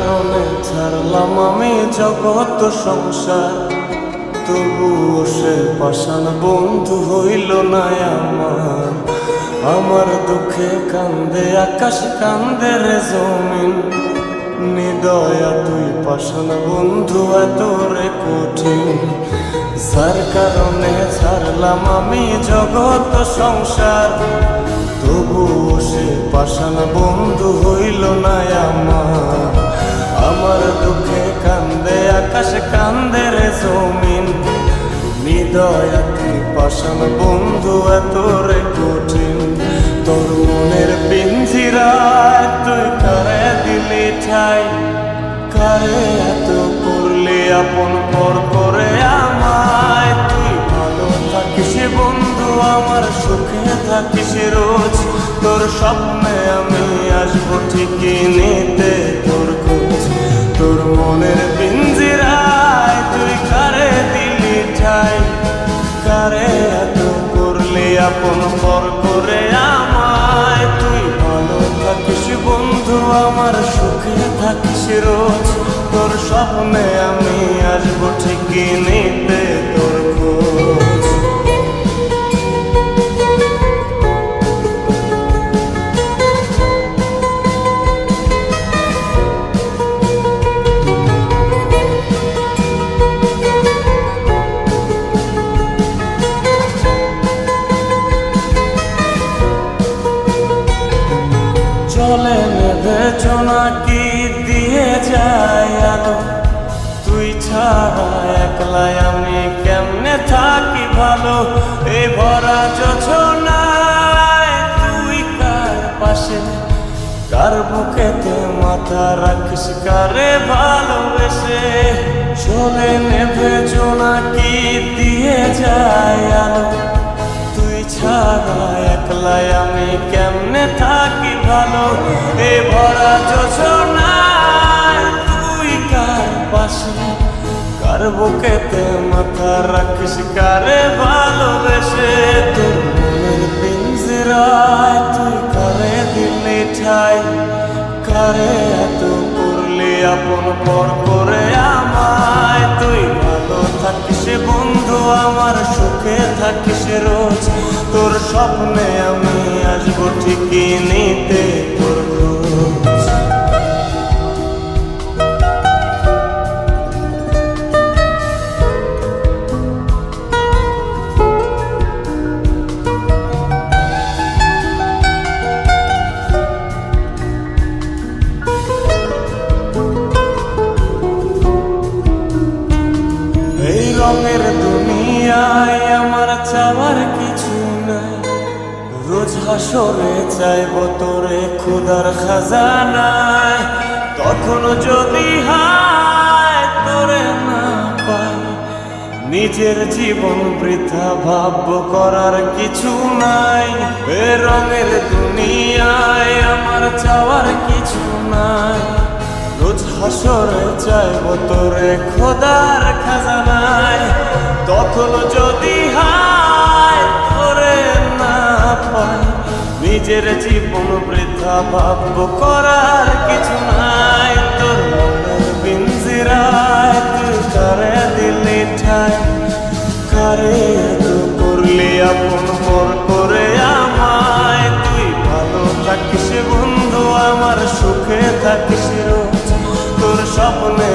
কারণে ছাড়লাম আমি জগৎ সংসার, তবুও সে পাষাণ বন্ধু হইল না আমার। আমার দুঃখে কান্দে আকাশ, কান্দে রে জমিন, নিদয়া তুই পাষাণ বন্ধু এত রে কঠিন। যার কারণে ছাড়লাম আমি জগৎ সংসার, তবুও সে পাষাণ বন্ধু হইল না আমার। আমার দুঃখে কান্দে আকাশ, কান্দে রে জমিন, নিদয়া তুই পাষাণ বন্ধু এত রে কঠিন। তোর মনের পিঞ্জিরায় তুই কারে দিলি ঠাই, কারে এত করলি আপন পর করে আমায়। তুই ভালো থাকিস বন্ধু আমার, সুখে থাকিস রোজ, তোর স্বপ্নে আমি আসবো ঠিকই নিতে তোর খোঁজ। তোর মনের পিঞ্জিরায় তুই কারে দিলি ঠাই, কারে এত করলি আপন পর করে আমায়। তুই ভালো থাকিস বন্ধু আমার, সুখে থাকিস রোজ, তোর স্বপ্নে আমি আসবো ঠিকই নিতে তোর খোঁজ। চলে নেবে জোনাকি দিয়ে যায় আলো, তুই ছাড়া একলাই আমি কেমনে থাকি ভালো। এই ভরা যোছনায় তুই কার পাশে, কার বুকেতে মাথা রাখিস, কারে ভালোবেসে। চলে নেবে জোনাকি দিয়ে যায় আলো, তুই ছাড়া একলাই আমি কেমনে থাকি ভালো। এ ভরা যোছনায় তুই কার পাশে, কার বুকেতে মাথা রাখিস, কারে ভালোবেসে। তোর মনের পিঞ্জিরায় তুই কারে দিলি ঠাই, কারে এত করলি আপন পর করে আমায়। তুই ভালো থাকিস বন্ধু আমার, সুখে থাকিস রোজ, তোর স্বপ্নে আমি আসবো ঠিকই নিতে তোর খোঁজ। এই রঙের দুনিয়ায় আমার চাওয়ার কিছু নাই, রোজ হাসরে চাইব তোরে ক্ষুধার খাজানায়। তখন যদি হায় তোরে না পাই, নিজের জীবন বৃথা ভাবব করার কিছু নাই। এ রঙের দুনিয়ায় আমার চাওয়ার কিছু নাই, রোজ হাসরে চাইব তোরে খোদার খাজানায়। তখন যদি হায় তোরে না পাই, নিজের জীবন বৃথা ভাবব করার কিছু নাই। তোর মনের পিঞ্জিরায় তুই কারে দিলি ঠাই, কারে এত করলি আপন পর করে আমায়। তুই ভালো থাকিস বন্ধু আমার, সুখে থাকিস রোজ, তোর স্বপ্নে